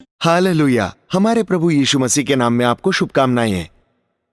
Hallelujah. हमारे प्रभु यीशु मसीह के नाम में आपको शुभकामनाएं।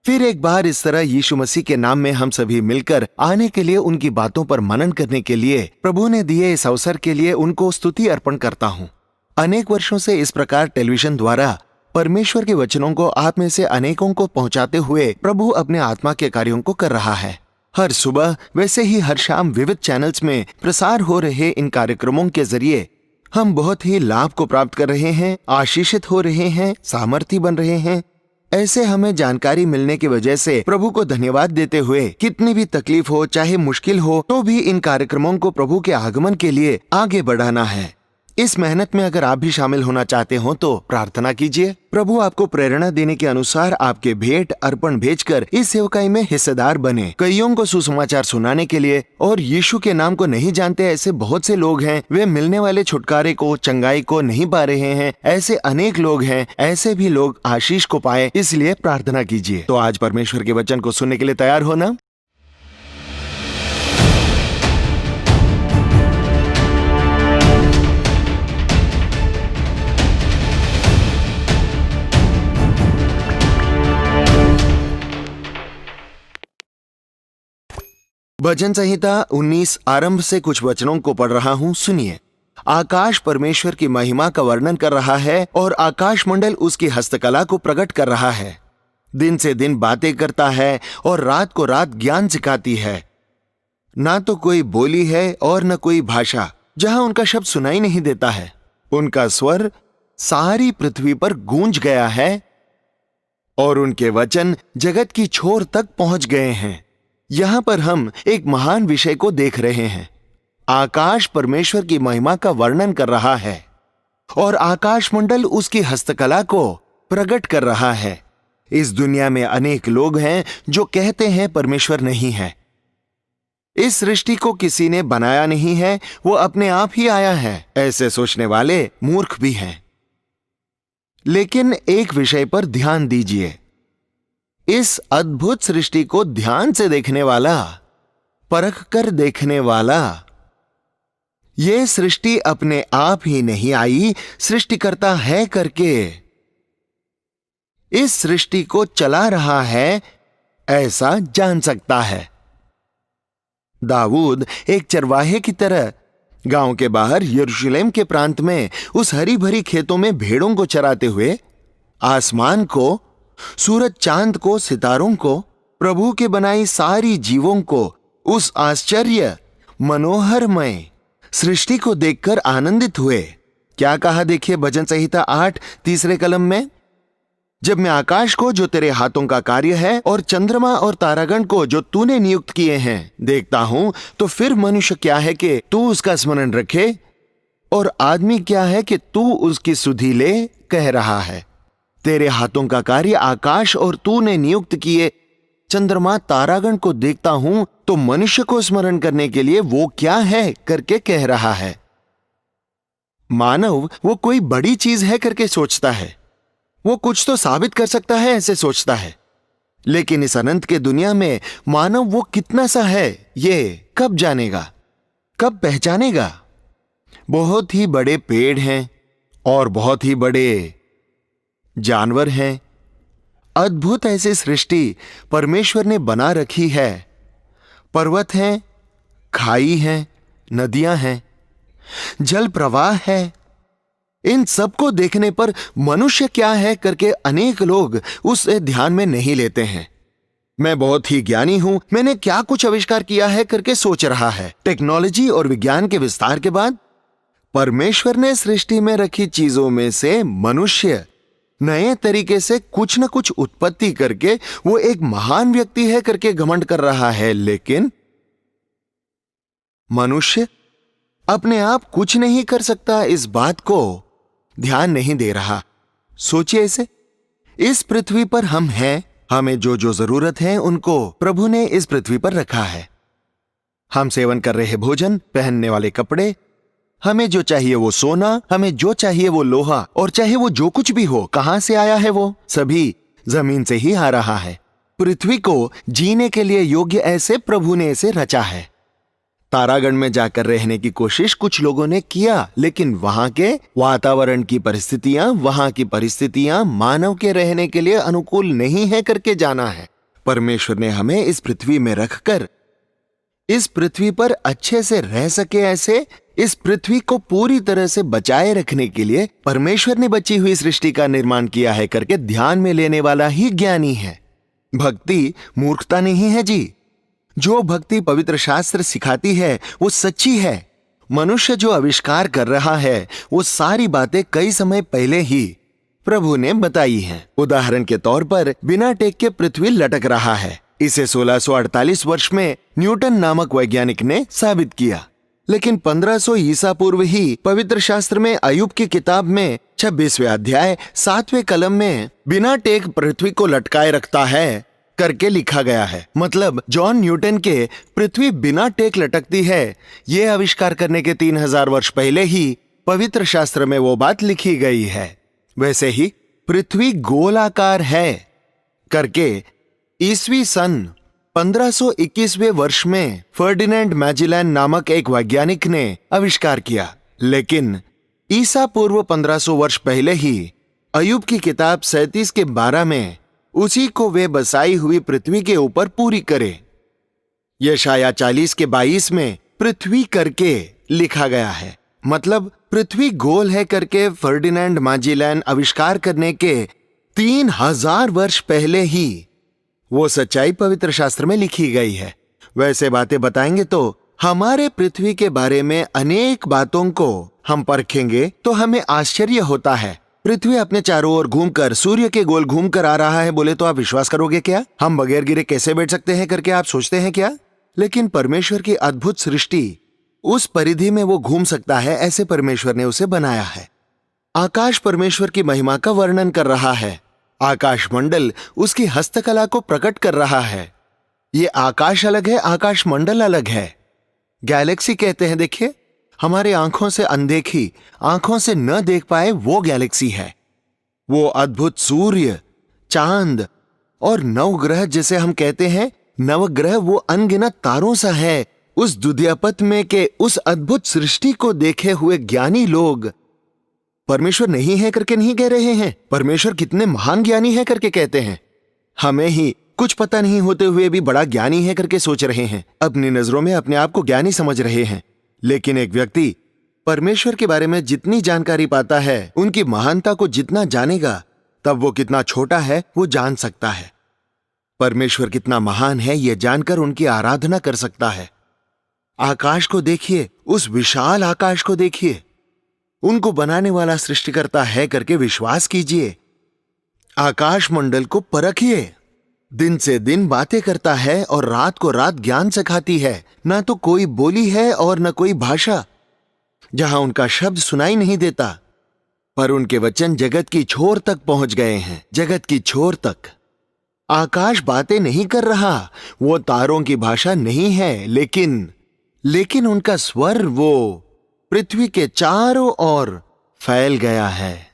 फिर एक बार इस तरह यीशु मसीह के नाम में हम सभी मिलकर आने के लिए, उनकी बातों पर मनन करने के लिए प्रभु ने दिए इस अवसर के लिए उनको स्तुति अर्पण करता हूँ। अनेक वर्षों से इस प्रकार टेलीविजन द्वारा परमेश्वर के वचनों को आप में से अनेकों को पहुंचाते हुए प्रभु अपने आत्मा के कार्यों को कर रहा है। हर सुबह वैसे ही हर शाम विविध चैनल्स में प्रसार हो रहे इन कार्यक्रमों के जरिए हम बहुत ही लाभ को प्राप्त कर रहे हैं, आशीषित हो रहे हैं, सामर्थी बन रहे हैं। ऐसे हमें जानकारी मिलने की वजह से प्रभु को धन्यवाद देते हुए, कितनी भी तकलीफ हो, चाहे मुश्किल हो, तो भी इन कार्यक्रमों को प्रभु के आगमन के लिए आगे बढ़ाना है। इस मेहनत में अगर आप भी शामिल होना चाहते हो तो प्रार्थना कीजिए। प्रभु आपको प्रेरणा देने के अनुसार आपके भेंट अर्पण भेजकर इस सेवकाई में हिस्सेदार बने। कईयों को सुसमाचार सुनाने के लिए, और यीशु के नाम को नहीं जानते ऐसे बहुत से लोग हैं, वे मिलने वाले छुटकारे को, चंगाई को नहीं पा रहे हैं। ऐसे अनेक लोग हैं, ऐसे भी लोग आशीष को पाए, इसलिए प्रार्थना कीजिए। तो आज परमेश्वर के वचन को सुनने के लिए तैयार हो ना? भजन संहिता 19 आरंभ से कुछ वचनों को पढ़ रहा हूं, सुनिए। आकाश परमेश्वर की महिमा का वर्णन कर रहा है और आकाश मंडल उसकी हस्तकला को प्रकट कर रहा है। दिन से दिन बातें करता है और रात को रात ज्ञान सिखाती है। ना तो कोई बोली है और न कोई भाषा जहां उनका शब्द सुनाई नहीं देता है। उनका स्वर सारी पृथ्वी पर गूंज गया है और उनके वचन जगत की छोर तक पहुंच गए हैं। यहां पर हम एक महान विषय को देख रहे हैं। आकाश परमेश्वर की महिमा का वर्णन कर रहा है और आकाश मंडल उसकी हस्तकला को प्रकट कर रहा है। इस दुनिया में अनेक लोग हैं जो कहते हैं परमेश्वर नहीं है। इस सृष्टि को किसी ने बनाया नहीं है, वो अपने आप ही आया है। ऐसे सोचने वाले मूर्ख भी हैं। लेकिन एक विषय पर ध्यान दीजिए। इस अद्भुत सृष्टि को ध्यान से देखने वाला, परख कर देखने वाला, यह सृष्टि अपने आप ही नहीं आई, सृष्टिकर्ता है करके इस सृष्टि को चला रहा है, ऐसा जान सकता है। दाऊद एक चरवाहे की तरह गांव के बाहर यरूशलेम के प्रांत में उस हरी भरी खेतों में भेड़ों को चराते हुए आसमान को, सूरज चांद को, सितारों को, प्रभु के बनाई सारी जीवों को, उस आश्चर्य मनोहरमय सृष्टि को देखकर आनंदित हुए। क्या कहा देखिए भजन संहिता 8 तीसरे कलम में, जब मैं आकाश को जो तेरे हाथों का कार्य है और चंद्रमा और तारागण को जो तूने नियुक्त किए हैं देखता हूं, तो फिर मनुष्य क्या है कि तू उसका स्मरण रखे, और आदमी क्या है कि तू उसकी सुधि ले, कह रहा है। तेरे हाथों का कार्य आकाश और तूने नियुक्त किए चंद्रमा तारागण को देखता हूं, तो मनुष्य को स्मरण करने के लिए वो क्या है करके कह रहा है। मानव वो कोई बड़ी चीज है करके सोचता है, वो कुछ तो साबित कर सकता है ऐसे सोचता है। लेकिन इस अनंत के दुनिया में मानव वो कितना सा है, ये कब जानेगा, कब पहचानेगा? बहुत ही बड़े पेड़ हैं और बहुत ही बड़े जानवर हैं। अद्भुत ऐसी सृष्टि परमेश्वर ने बना रखी है। पर्वत हैं, खाई हैं, नदियां हैं, जल प्रवाह है। इन सबको देखने पर मनुष्य क्या है करके अनेक लोग उसे ध्यान में नहीं लेते हैं। मैं बहुत ही ज्ञानी हूं, मैंने क्या कुछ आविष्कार किया है करके सोच रहा है। टेक्नोलॉजी और विज्ञान के विस्तार के बाद परमेश्वर ने सृष्टि में रखी चीजों में से मनुष्य नए तरीके से कुछ न कुछ उत्पत्ति करके वो एक महान व्यक्ति है करके घमंड कर रहा है। लेकिन मनुष्य अपने आप कुछ नहीं कर सकता, इस बात को ध्यान नहीं दे रहा। सोचिए इसे, इस पृथ्वी पर हम हैं, हमें जो जो जरूरत है उनको प्रभु ने इस पृथ्वी पर रखा है। हम सेवन कर रहे भोजन, पहनने वाले कपड़े, हमें जो चाहिए वो सोना, हमें जो चाहिए वो लोहा, और चाहे वो जो कुछ भी हो, कहां से आया है वो सभी जमीन से ही आ रहा है। पृथ्वी को जीने के लिए योग्य ऐसे प्रभु ने इसे रचा है। तारागण में जाकर रहने की कोशिश कुछ लोगों ने किया, लेकिन वहां के वातावरण की परिस्थितियां, वहां की परिस्थितियां मानव के रहने के लिए अनुकूल नहीं है करके जाना है। परमेश्वर ने हमें इस पृथ्वी में रखकर इस पृथ्वी पर अच्छे से रह सके, ऐसे इस पृथ्वी को पूरी तरह से बचाए रखने के लिए परमेश्वर ने बची हुई सृष्टि का निर्माण किया है करके ध्यान में लेने वाला ही ज्ञानी है। भक्ति मूर्खता नहीं है जी। जो भक्ति पवित्र शास्त्र सिखाती है वो सच्ची है। मनुष्य जो आविष्कार कर रहा है वो सारी बातें कई समय पहले ही प्रभु ने बताई हैं। उदाहरण के तौर पर बिना टेक के पृथ्वी लटक रहा है। इसे 1648 वर्ष में न्यूटन नामक वैज्ञानिक ने साबित किया, लेकिन 1500 ईसा पूर्व ही पवित्र शास्त्र में अय्यूब की किताब में 26वें अध्याय 7वें कलम में बिना टेक पृथ्वी को लटकाए रखता है करके लिखा गया है। मतलब जॉन न्यूटन के पृथ्वी बिना टेक लटकती है, ये आविष्कार करने के 3000 वर्ष पहले ही पवित्र शास्त्र में वो बात लिखी गई है। वैसे ही पृथ्वी गोलाकार है करके ईस्वी सन 1521वें वर्ष में फर्डिनेंड मैजेलन नामक एक वैज्ञानिक ने आविष्कार किया, लेकिन ईसा पूर्व 1500 वर्ष पहले ही अय्यूब की किताब 37 के 12 में उसी को वे बसाई हुई पृथ्वी के ऊपर पूरी करे। यशाया 40 के 22 में पृथ्वी करके लिखा गया है। मतलब पृथ्वी गोल है करके फर्डिनेंड मैजेलन आविष्कार करने के 3000 वर्ष पहले ही वो सच्चाई पवित्र शास्त्र में लिखी गई है। वैसे बातें बताएंगे तो हमारे पृथ्वी के बारे में अनेक बातों को हम परखेंगे तो हमें आश्चर्य होता है। पृथ्वी अपने चारों ओर घूमकर सूर्य के गोल घूमकर आ रहा है बोले तो आप विश्वास करोगे क्या? हम बगैर गिरे कैसे बैठ सकते हैं करके आप सोचते हैं क्या? लेकिन परमेश्वर की अद्भुत सृष्टि, उस परिधि में वो घूम सकता है, ऐसे परमेश्वर ने उसे बनाया है। आकाश परमेश्वर की महिमा का वर्णन कर रहा है। आकाश मंडल उसकी हस्तकला को प्रकट कर रहा है। ये आकाश अलग है, आकाश मंडल अलग है। गैलेक्सी कहते हैं, देखिए हमारे आंखों से अनदेखी, आंखों से न देख पाए वो गैलेक्सी है। वो अद्भुत सूर्य, चांद और नवग्रह जिसे हम कहते हैं नवग्रह, वो अनगिनत तारों सा है। उस दुनियापत में के उस अद्भुत सृष्टि को देखे हुए ज्ञानी लोग परमेश्वर नहीं है करके नहीं कह रहे हैं, परमेश्वर कितने महान ज्ञानी है करके कहते हैं। हमें ही कुछ पता नहीं होते हुए भी बड़ा ज्ञानी है करके सोच रहे हैं, अपनी नजरों में अपने आप को ज्ञानी समझ रहे हैं। लेकिन एक व्यक्ति परमेश्वर के बारे में जितनी जानकारी पाता है, उनकी महानता को जितना जानेगा, तब वो कितना छोटा है वो जान सकता है। परमेश्वर कितना महान है यह जानकर उनकी आराधना कर सकता है। आकाश को देखिए, उस विशाल आकाश को देखिए, उनको बनाने वाला सृष्टिकर्ता है करके विश्वास कीजिए। आकाश मंडल को परखिए, दिन से दिन बातें करता है और रात को रात ज्ञान सिखाती है। ना तो कोई बोली है और न कोई भाषा जहां उनका शब्द सुनाई नहीं देता, पर उनके वचन जगत की छोर तक पहुंच गए हैं, जगत की छोर तक। आकाश बातें नहीं कर रहा, वो तारों की भाषा नहीं है, लेकिन उनका स्वर वो पृथ्वी के चारों ओर फैल गया है।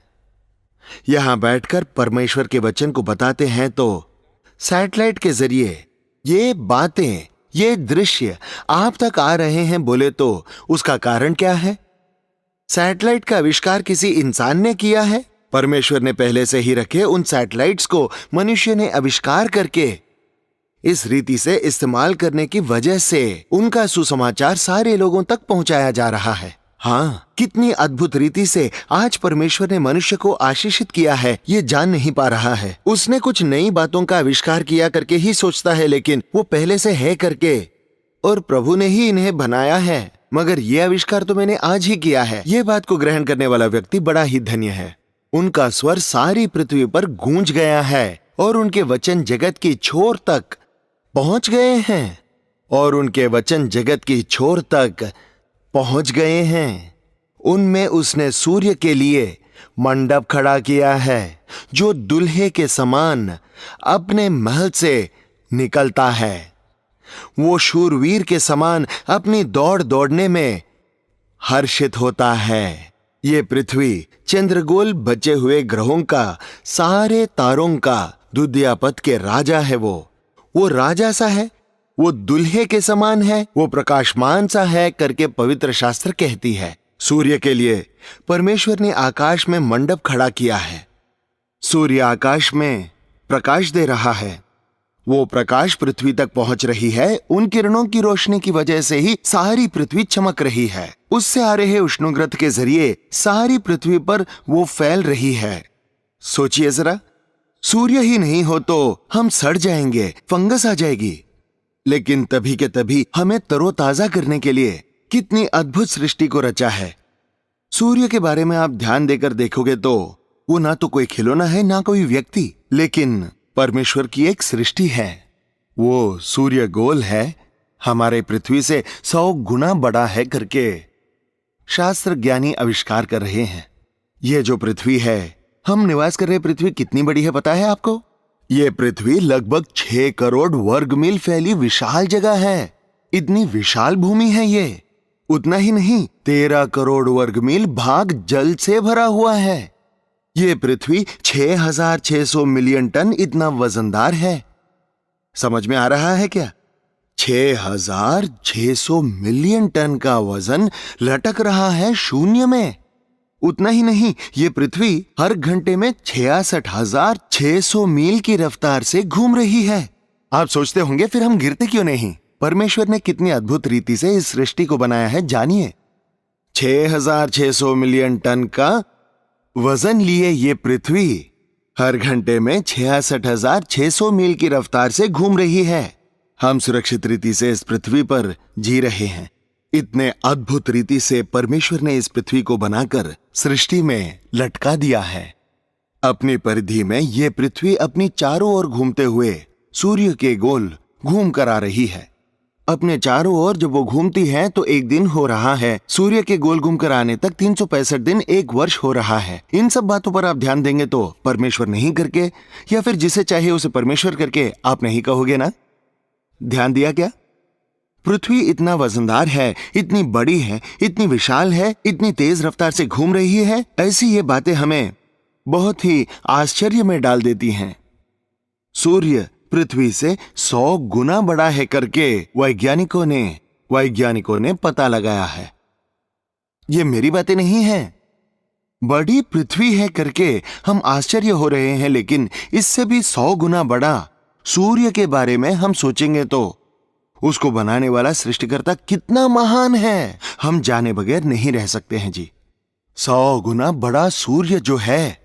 यहां बैठकर परमेश्वर के वचन को बताते हैं तो सैटेलाइट के जरिए ये बातें, ये दृश्य आप तक आ रहे हैं बोले तो उसका कारण क्या है? सैटेलाइट का आविष्कार किसी इंसान ने किया है? परमेश्वर ने पहले से ही रखे उन सैटेलाइट्स को मनुष्य ने आविष्कार करके इस रीति से इस्तेमाल करने की वजह से उनका सुसमाचार सारे लोगों तक पहुंचाया जा रहा है। हाँ, कितनी अद्भुत रीति से आज परमेश्वर ने मनुष्य को आशीषित किया है ये जान नहीं पा रहा है। उसने कुछ नई बातों का आविष्कार किया करके ही सोचता है, लेकिन वो पहले से है करके, और प्रभु ने ही इन्हें बनाया है, मगर ये आविष्कार तो मैंने आज ही किया है। ये बात को ग्रहण करने वाला व्यक्ति बड़ा ही धन्य है। उनका स्वर सारी पृथ्वी पर गूंज गया है और उनके वचन जगत की छोर तक पहुंच गए हैं, और उनके वचन जगत की छोर तक पहुंच गए हैं। उनमें उसने सूर्य के लिए मंडप खड़ा किया है जो दुल्हे के समान अपने महल से निकलता है। वो शूरवीर के समान अपनी दौड़ दौड़ने में हर्षित होता है। ये पृथ्वी चंद्रगोल बचे हुए ग्रहों का, सारे तारों का दुनियापत के राजा है। वो राजा सा है वो दुल्हे के समान है, वो प्रकाशमान सा है करके पवित्र शास्त्र कहती है। सूर्य के लिए परमेश्वर ने आकाश में मंडप खड़ा किया है। सूर्य आकाश में प्रकाश दे रहा है। वो प्रकाश पृथ्वी तक पहुंच रही है। उन किरणों की रोशनी की वजह से ही सारी पृथ्वी चमक रही है। उससे आ रहे उष्णोग्रत के जरिए सारी पृथ्वी पर वो फैल रही है। सोचिए जरा, सूर्य ही नहीं हो तो हम सड़ जाएंगे, फंगस आ जाएगी। लेकिन तभी के तभी हमें तरोताजा करने के लिए कितनी अद्भुत सृष्टि को रचा है। सूर्य के बारे में आप ध्यान देकर देखोगे तो वो ना तो कोई खिलौना है, ना कोई व्यक्ति, लेकिन परमेश्वर की एक सृष्टि है। वो सूर्य गोल है, हमारे पृथ्वी से 100 गुना बड़ा है करके शास्त्र ज्ञानी आविष्कार कर रहे हैं। ये जो पृथ्वी है, हम निवास कर रहे पृथ्वी कितनी बड़ी है पता है आपको? ये पृथ्वी लगभग 6 करोड़ वर्ग मील फैली विशाल जगह है। इतनी विशाल भूमि है ये। उतना ही नहीं, 13 करोड़ वर्ग मील भाग जल से भरा हुआ है। ये पृथ्वी 6,600 मिलियन टन इतना वजनदार है। समझ में आ रहा है क्या? 6,600 मिलियन टन का वजन लटक रहा है शून्य में। उतना ही नहीं, ये पृथ्वी हर घंटे में 66,600 मील की रफ्तार से घूम रही है। आप सोचते होंगे फिर हम गिरते क्यों नहीं? परमेश्वर ने कितनी अद्भुत रीति से इस सृष्टि को बनाया है, जानिए। 6,600 मिलियन टन का वजन लिए ये पृथ्वी हर घंटे में 66,600 मील की रफ्तार से घूम रही है। हम सुरक्षित रीति से इस पृथ्वी पर जी रहे हैं। इतने अद्भुत रीति से परमेश्वर ने इस पृथ्वी को बनाकर सृष्टि में लटका दिया है। अपनी परिधि में यह पृथ्वी अपनी चारों ओर घूमते हुए सूर्य के गोल घूम कर आ रही है। अपने चारों ओर जब वो घूमती है तो एक दिन हो रहा है। सूर्य के गोल घूमकर आने तक 365 दिन एक वर्ष हो रहा है। इन सब बातों पर आप ध्यान देंगे तो परमेश्वर नहीं करके, या फिर जिसे चाहिए उसे परमेश्वर करके आप नहीं कहोगे ना? ध्यान दिया क्या? पृथ्वी इतना वजनदार है, इतनी बड़ी है, इतनी विशाल है, इतनी तेज रफ्तार से घूम रही है। ऐसी ये बातें हमें बहुत ही आश्चर्य में डाल देती हैं। सूर्य पृथ्वी से 100 गुना बड़ा है करके वैज्ञानिकों ने पता लगाया है। ये मेरी बातें नहीं हैं। बड़ी पृथ्वी है करके हम आश्चर्य हो रहे हैं, लेकिन इससे भी 100 गुना बड़ा सूर्य के बारे में हम सोचेंगे तो उसको बनाने वाला सृष्टिकर्ता कितना महान है, हम जाने बगैर नहीं रह सकते हैं जी। 100 गुना बड़ा सूर्य जो है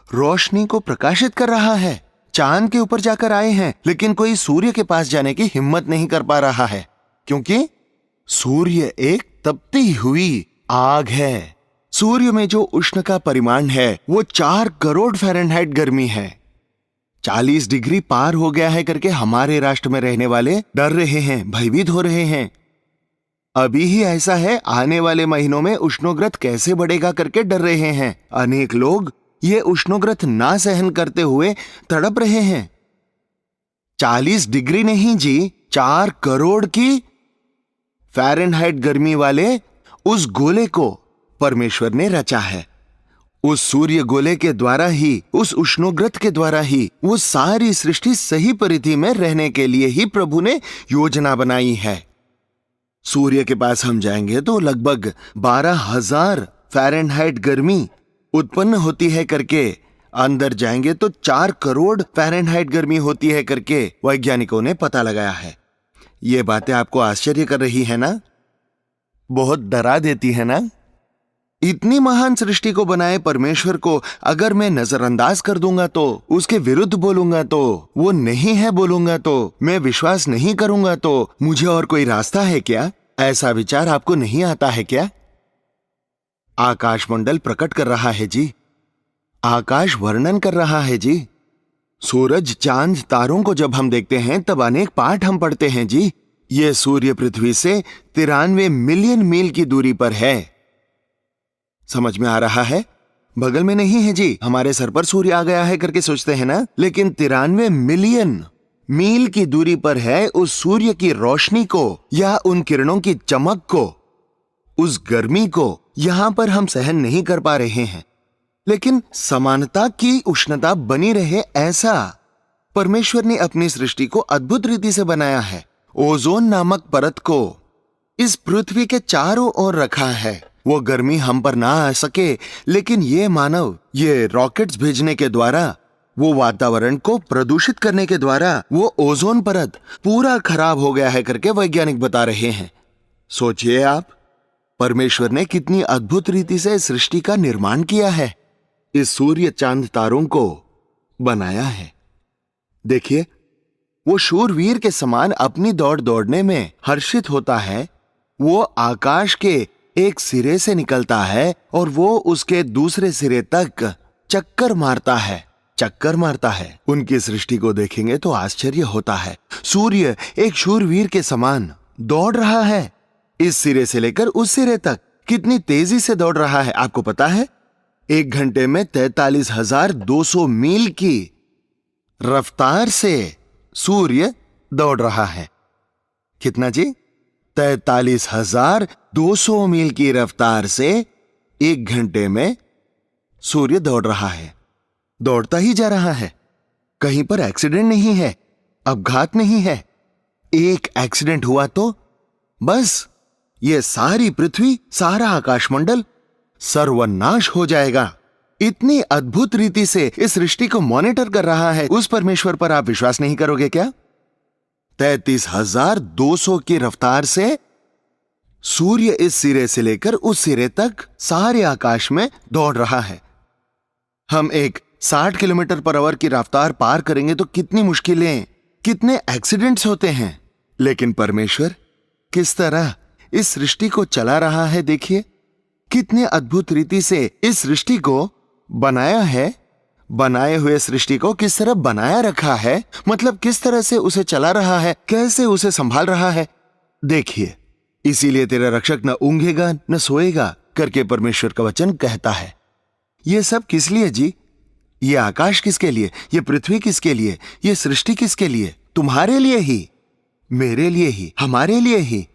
रोशनी को प्रकाशित कर रहा है। चांद के ऊपर जाकर आए हैं, लेकिन कोई सूर्य के पास जाने की हिम्मत नहीं कर पा रहा है, क्योंकि सूर्य एक तपती हुई आग है। सूर्य में जो उष्ण का परिमाण है वो 4 करोड़ फ़ारेनहाइट गर्मी है। 40 डिग्री पार हो गया है करके हमारे राष्ट्र में रहने वाले डर रहे हैं, भयभीत हो रहे हैं। अभी ही ऐसा है, आने वाले महीनों में उष्णोग्रत कैसे बढ़ेगा करके डर रहे हैं। अनेक लोग ये उष्णोग्रत ना सहन करते हुए तड़प रहे हैं। 40 डिग्री नहीं जी, 4 करोड़ की फ़ारेनहाइट गर्मी वाले उस गोले को परमेश्वर ने रचा है। उस सूर्य गोले के द्वारा ही, उस उष्णोग्रत के द्वारा ही वो सारी सृष्टि सही परिधि में रहने के लिए ही प्रभु ने योजना बनाई है। सूर्य के पास हम जाएंगे तो लगभग 12,000 फ़ारेनहाइट गर्मी उत्पन्न होती है करके, अंदर जाएंगे तो 4 करोड़ फ़ारेनहाइट गर्मी होती है करके वैज्ञानिकों ने पता लगाया है। ये बातें आपको आश्चर्य कर रही है ना? बहुत डरा देती है ना? इतनी महान सृष्टि को बनाए परमेश्वर को अगर मैं नजरअंदाज कर दूंगा तो, उसके विरुद्ध बोलूंगा तो, वो नहीं है बोलूंगा तो, मैं विश्वास नहीं करूंगा तो मुझे और कोई रास्ता है क्या? ऐसा विचार आपको नहीं आता है क्या? आकाशमंडल प्रकट कर रहा है जी। आकाश वर्णन कर रहा है जी। सूरज, चांद, तारों को जब हम देखते हैं तब अनेक पाठ हम पढ़ते हैं जी। ये सूर्य पृथ्वी से 93 मिलियन मील की दूरी पर है। समझ में आ रहा है? बगल में नहीं है जी, हमारे सर पर सूर्य आ गया है करके सोचते हैं ना, लेकिन 93 मिलियन मील की दूरी पर है। उस सूर्य की रोशनी को या उन किरणों की चमक को, उस गर्मी को यहां पर हम सहन नहीं कर पा रहे हैं, लेकिन समानता की उष्णता बनी रहे ऐसा परमेश्वर ने अपनी सृष्टि को अद्भुत रीति से बनाया है। ओजोन नामक परत को इस पृथ्वी के चारों ओर रखा है। वो गर्मी हम पर ना आ सके, लेकिन ये मानव ये रॉकेट्स भेजने के द्वारा, वो वातावरण को प्रदूषित करने के द्वारा वो ओजोन परत पूरा खराब हो गया है करके वैज्ञानिक बता रहे हैं। सोचिए आप, परमेश्वर ने कितनी अद्भुत रीति से सृष्टि का निर्माण किया है, इस सूर्य चांद तारों को बनाया है। देखिए, वो शूरवीर के समान अपनी दौड़ दौड़ने में हर्षित होता है। वो आकाश के एक सिरे से निकलता है और वो उसके दूसरे सिरे तक चक्कर मारता है। उनकी सृष्टि को देखेंगे तो आश्चर्य होता है। सूर्य एक शूरवीर के समान दौड़ रहा है, इस सिरे से लेकर उस सिरे तक। कितनी तेजी से दौड़ रहा है आपको पता है? 1 घंटे में 43,200 मील की रफ्तार से सूर्य दौड़ रहा है। कितना जी? 43,200 मील की रफ्तार से 1 घंटे में सूर्य दौड़ रहा है। दौड़ता ही जा रहा है। कहीं पर एक्सीडेंट नहीं है, अपघात नहीं है। एक एक्सीडेंट हुआ तो बस ये सारी पृथ्वी, सारा आकाशमंडल सर्वनाश हो जाएगा। इतनी अद्भुत रीति से इस सृष्टि को मॉनिटर कर रहा है उस परमेश्वर पर आप विश्वास नहीं करोगे क्या? 33,200 की रफ्तार से सूर्य इस सिरे से लेकर उस सिरे तक सारे आकाश में दौड़ रहा है। हम एक 60 किलोमीटर पर आवर की रफ्तार पार करेंगे तो कितनी मुश्किलें, कितने एक्सीडेंट्स होते हैं। लेकिन परमेश्वर किस तरह इस सृष्टि को चला रहा है, देखिए कितने अद्भुत रीति से इस सृष्टि को बनाया है। बनाए हुए सृष्टि को किस तरह बनाया रखा है, मतलब किस तरह से उसे चला रहा है, कैसे उसे संभाल रहा है। देखिए, इसीलिए तेरा रक्षक न ऊंघेगा न सोएगा करके परमेश्वर का वचन कहता है। ये सब किस लिए जी? ये आकाश किसके लिए? ये पृथ्वी किसके लिए? ये सृष्टि किसके लिए? तुम्हारे लिए ही, मेरे लिए ही, हमारे लिए ही।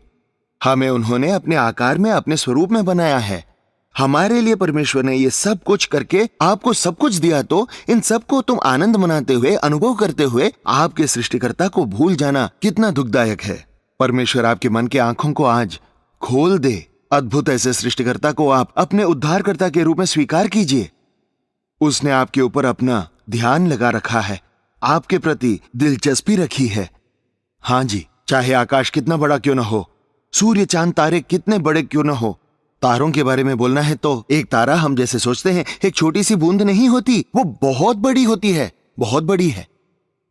हमें उन्होंने अपने आकार में, अपने स्वरूप में बनाया है। हमारे लिए परमेश्वर ने ये सब कुछ करके आपको सब कुछ दिया, तो इन सब को तुम आनंद मनाते हुए, अनुभव करते हुए आपके सृष्टिकर्ता को भूल जाना कितना दुखदायक है। परमेश्वर आपके मन के आंखों को आज खोल दे। अद्भुत ऐसे सृष्टिकर्ता को आप अपने उद्धारकर्ता के रूप में स्वीकार कीजिए। उसने आपके ऊपर अपना ध्यान लगा रखा है, आपके प्रति दिलचस्पी रखी है। हाँ जी, चाहे आकाश कितना बड़ा क्यों न हो, सूर्य चांद तारे कितने बड़े क्यों न हो। तारों के बारे में बोलना है तो एक तारा हम जैसे सोचते हैं एक छोटी सी बूंद नहीं होती, वो बहुत बड़ी होती है, बहुत बड़ी है।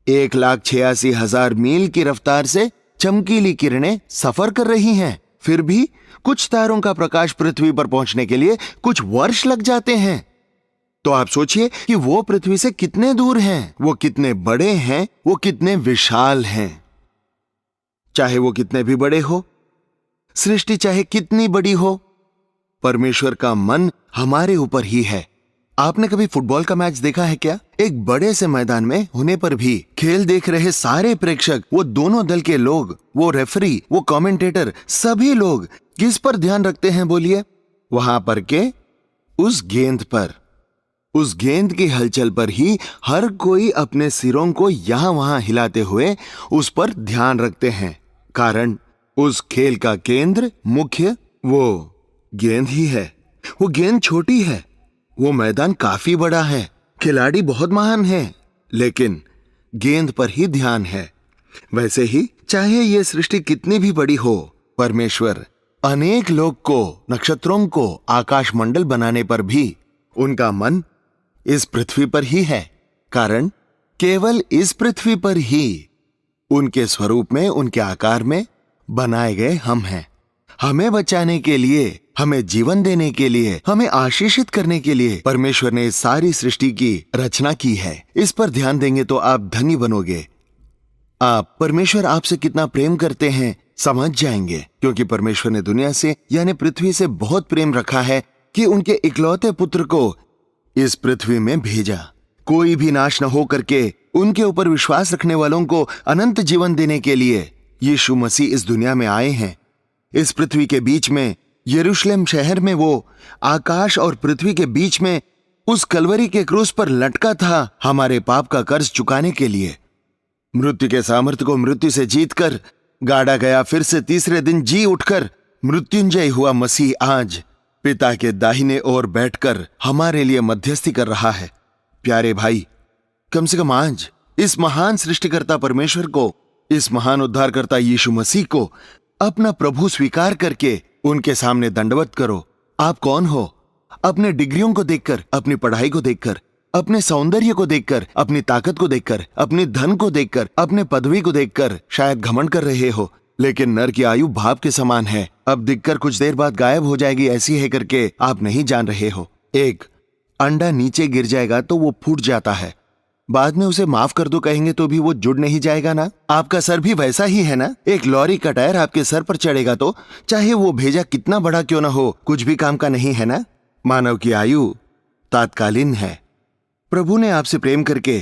1,86,000 मील की रफ्तार से चमकीली किरणें सफर कर रही हैं। फिर भी कुछ तारों का प्रकाश पृथ्वी पर पहुंचने के लिए कुछ वर्ष लग जाते हैं। तो आप सोचिए कि वो पृथ्वी से कितने दूर हैं, वो कितने बड़े हैं, वो कितने विशाल हैं। चाहे वो कितने भी बड़े हो, सृष्टि चाहे कितनी बड़ी हो, परमेश्वर का मन हमारे ऊपर ही है। आपने कभी फुटबॉल का मैच देखा है क्या? एक बड़े से मैदान में होने पर भी खेल देख रहे सारे प्रेक्षक, वो दोनों दल के लोग, वो रेफरी, वो कमेंटेटर, सभी लोग किस पर ध्यान रखते हैं बोलिए? वहां पर के उस गेंद पर, उस गेंद की हलचल पर ही हर कोई अपने सिरों को यहां वहां हिलाते हुए उस पर ध्यान रखते हैं। कारण उस खेल का केंद्र, मुख्य वो गेंद ही है। वो गेंद छोटी है, वो मैदान काफी बड़ा है, खिलाड़ी बहुत महान है, लेकिन गेंद पर ही ध्यान है। वैसे ही चाहे ये सृष्टि कितनी भी बड़ी हो, परमेश्वर अनेक लोग को, नक्षत्रों को आकाशमंडल बनाने पर भी उनका मन इस पृथ्वी पर ही है। कारण केवल इस पृथ्वी पर ही उनके स्वरूप में, उनके आकार में बनाए गए हम हैं। हमें बचाने के लिए, हमें जीवन देने के लिए, हमें आशीषित करने के लिए परमेश्वर ने इस सारी सृष्टि की रचना की है। इस पर ध्यान देंगे तो आप धनी बनोगे। आप परमेश्वर आपसे कितना प्रेम करते हैं समझ जाएंगे, क्योंकि परमेश्वर ने दुनिया से यानी पृथ्वी से बहुत प्रेम रखा है कि उनके इकलौते पुत्र को इस पृथ्वी में भेजा। कोई भी नाश न हो करके उनके ऊपर विश्वास रखने वालों को अनंत जीवन देने के लिए यीशु मसीह इस दुनिया में आए हैं। इस पृथ्वी के बीच में, यरूशलेम शहर में, वो आकाश और पृथ्वी के बीच में उस कलवरी के क्रूस पर लटका था हमारे पाप का कर्ज चुकाने के लिए। मृत्यु के सामर्थ्य को मृत्यु से जीतकर गाड़ा गया, फिर से तीसरे दिन जी उठकर मृत्युंजय हुआ मसीह आज पिता के दाहिने ओर बैठकर हमारे लिए मध्यस्थी कर रहा है। प्यारे भाई, कम से कम आज इस महान सृष्टिकर्ता परमेश्वर को, इस महान उद्धारकर्ता यीशु मसीह को अपना प्रभु स्वीकार करके उनके सामने दंडवत करो। आप कौन हो? अपने डिग्रियों को देखकर, अपनी पढ़ाई को देखकर, अपने सौंदर्य को देखकर, अपनी ताकत को देखकर, अपने धन को देखकर, अपने पदवी को देखकर शायद घमंड कर रहे हो। लेकिन नर की आयु भाप के समान है, अब दिखकर कुछ देर बाद गायब हो जाएगी, ऐसी है करके आप नहीं जान रहे हो। एक अंडा नीचे गिर जाएगा तो वो फूट जाता है, बाद में उसे माफ कर दो कहेंगे तो भी वो जुड़ नहीं जाएगा ना। आपका सर भी वैसा ही है ना। एक लॉरी का टायर आपके सर पर चढ़ेगा तो चाहे वो भेजा कितना बड़ा क्यों ना हो, कुछ भी काम का नहीं है ना। मानव की आयु तात्कालीन है। प्रभु ने आपसे प्रेम करके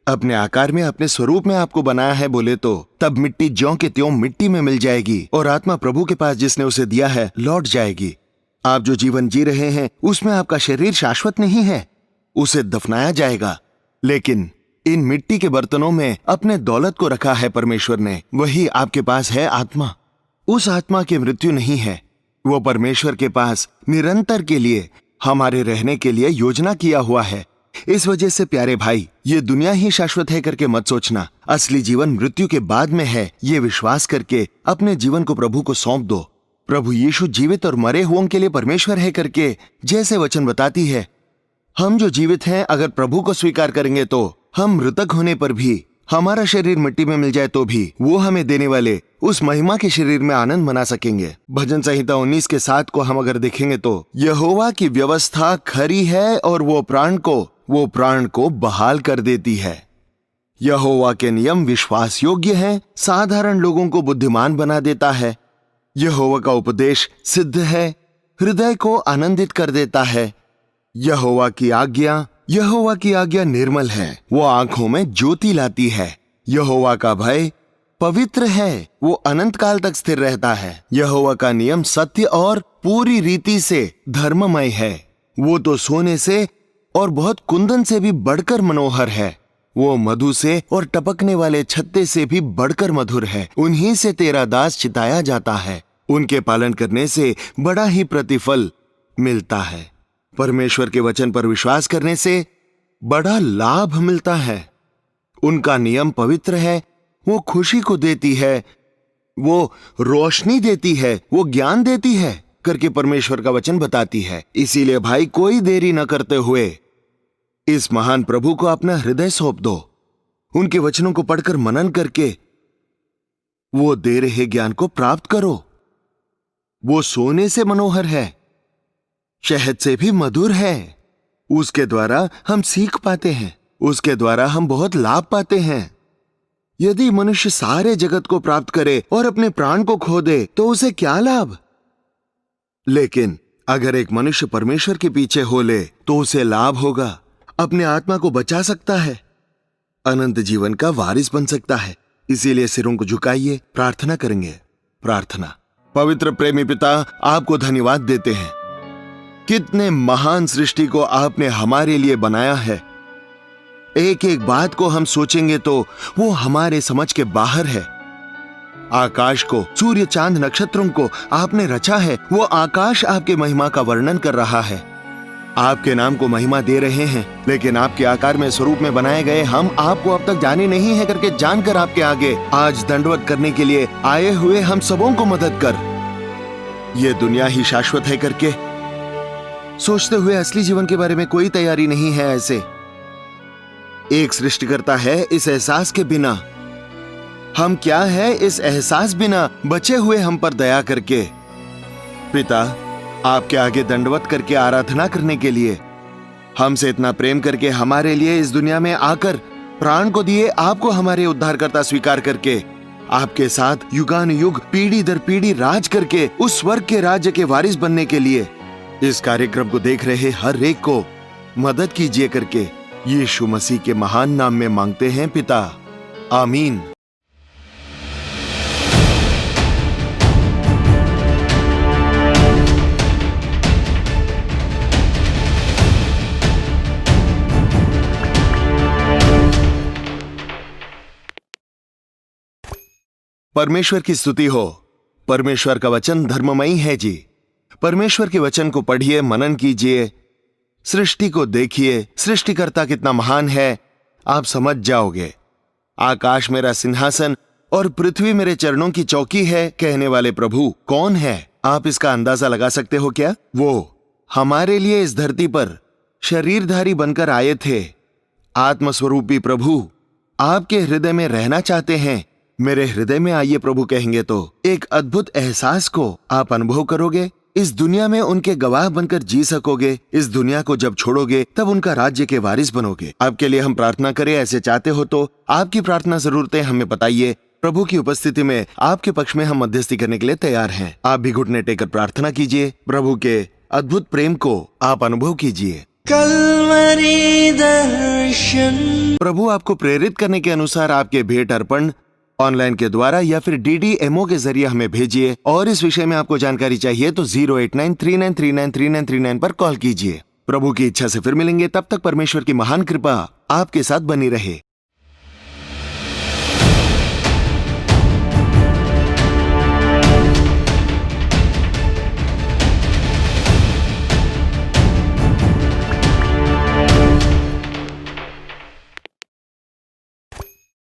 अपने आकार में, अपने स्वरूप में आपको बनाया है बोले तो तब मिट्टी ज्यों के त्यों मिट्टी में मिल जाएगी और आत्मा प्रभु के पास जिसने उसे दिया है लौट जाएगी। आप जो जीवन जी रहे हैं उसमें आपका शरीर शाश्वत नहीं है, उसे दफनाया जाएगा। लेकिन इन मिट्टी के बर्तनों में अपने दौलत को रखा है परमेश्वर ने, वही आपके पास है आत्मा। उस आत्मा की मृत्यु नहीं है, वो परमेश्वर के पास निरंतर के लिए, हमारे रहने के लिए योजना किया हुआ है। इस वजह से प्यारे भाई, ये दुनिया ही शाश्वत है करके मत सोचना। असली जीवन मृत्यु के बाद में है, ये विश्वास करके अपने जीवन को प्रभु को सौंप दो। प्रभु यीशु जीवित और मरे हुओं के लिए परमेश्वर है करके जैसे वचन बताती है। हम जो जीवित हैं अगर प्रभु को स्वीकार करेंगे तो हम मृतक होने पर भी, हमारा शरीर मिट्टी में मिल जाए तो भी वो हमें देने वाले उस महिमा के शरीर में आनंद मना सकेंगे। भजन संहिता 19 के 7 को हम अगर देखेंगे तो यहोवा की व्यवस्था खरी है और वो प्राण को बहाल कर देती है। यहोवा के नियम विश्वास योग्य हैं, साधारण लोगों को बुद्धिमान बना देता है। यहोवा का उपदेश सिद्ध है, हृदय को आनंदित कर देता है। यहोवा की आज्ञा निर्मल है, वो आंखों में ज्योति लाती है। यहोवा का भय पवित्र है, वो अनंत काल तक स्थिर रहता है। यहोवा का नियम सत्य और पूरी रीति से धर्ममय है, वो तो सोने से और बहुत कुंदन से भी बढ़कर मनोहर है। वो मधु से और टपकने वाले छत्ते से भी बढ़कर मधुर है। उन्हीं से तेरा दास चिताया जाता है, उनके पालन करने से बड़ा ही प्रतिफल मिलता है। परमेश्वर के वचन पर विश्वास करने से बड़ा लाभ मिलता है। उनका नियम पवित्र है, वो खुशी को देती है, वो रोशनी देती है, वो ज्ञान देती है करके परमेश्वर का वचन बताती है। इसीलिए भाई, कोई देरी न करते हुए इस महान प्रभु को अपना हृदय सौंप दो। उनके वचनों को पढ़कर मनन करके वो दे रहे ज्ञान को प्राप्त करो। वो सोने से मनोहर है, शहद से भी मधुर है। उसके द्वारा हम सीख पाते हैं, उसके द्वारा हम बहुत लाभ पाते हैं। यदि मनुष्य सारे जगत को प्राप्त करे और अपने प्राण को खो दे तो उसे क्या लाभ? लेकिन अगर एक मनुष्य परमेश्वर के पीछे हो ले तो उसे लाभ होगा, अपने आत्मा को बचा सकता है, अनंत जीवन का वारिस बन सकता है। इसीलिए सिरों को झुकाइए, प्रार्थना करेंगे। प्रार्थना। पवित्र प्रेमी पिता, आपको धन्यवाद देते हैं। कितने महान सृष्टि को आपने हमारे लिए बनाया है। एक एक बात को हम सोचेंगे तो वो हमारे समझ के बाहर है। आकाश को, सूर्य चांद नक्षत्रों को आपने रचा है। वो आकाश आपके महिमा का वर्णन कर रहा है, आपके नाम को महिमा दे रहे हैं। लेकिन आपके आकार में, स्वरूप में बनाए गए हम आपको अब तक जाने नहीं है करके जानकर आपके आगे आज दंडवत करने के लिए आए हुए हम सबों को मदद कर। ये दुनिया ही शाश्वत है करके सोचते हुए असली जीवन के बारे में कोई तैयारी नहीं है। ऐसे एक सृष्टिकर्ता है, इस एहसास के बिना हम क्या है, इस एहसास बिना बचे हुए हम पर दया करके पिता आपके आगे दंडवत करके आराधना करने के लिए, हमसे इतना प्रेम करके हमारे लिए इस दुनिया में आकर प्राण को दिए, आपको हमारे उद्धारकर्ता स्वीकार करके आपके साथ युगान युग पीढ़ी दर पीढ़ी राज करके उस स्वर्ग के राज्य के वारिस बनने के लिए इस कार्यक्रम को देख रहे हर एक को मदद कीजिए करके यीशु मसीह के महान नाम में मांगते हैं पिता, आमीन। परमेश्वर की स्तुति हो। परमेश्वर का वचन धर्ममयी है जी। परमेश्वर के वचन को पढ़िए, मनन कीजिए, सृष्टि को देखिए, सृष्टिकर्ता कितना महान है, आप समझ जाओगे। आकाश मेरा सिंहासन और पृथ्वी मेरे चरणों की चौकी है कहने वाले प्रभु कौन है? आप इसका अंदाजा लगा सकते हो क्या? वो हमारे लिए इस धरती पर शरीरधारी बनकर आए थे। आत्मस्वरूपी प्रभु आपके हृदय में रहना चाहते हैं। मेरे हृदय में आइए प्रभु कहेंगे तो एक अद्भुत एहसास को आप अनुभव करोगे। इस दुनिया में उनके गवाह बनकर जी सकोगे। इस दुनिया को जब छोड़ोगे तब उनका राज्य के वारिस बनोगे। आपके लिए हम प्रार्थना करें, ऐसे चाहते हो तो आपकी प्रार्थना जरूरतें हमें बताइए। प्रभु की उपस्थिति में आपके पक्ष में हम मध्यस्थी करने के लिए तैयार हैं। आप भी घुटने टेकर प्रार्थना कीजिए। प्रभु के अद्भुत प्रेम को आप अनुभव कीजिए। कल्वरी दर्शन। प्रभु आपको प्रेरित करने के अनुसार आपके भेंट अर्पण ऑनलाइन के द्वारा या फिर DDMO के जरिए हमें भेजिए। और इस विषय में आपको जानकारी चाहिए तो 08939393939 पर कॉल कीजिए। प्रभु की इच्छा से फिर मिलेंगे। तब तक परमेश्वर की महान कृपा आपके साथ बनी रहे।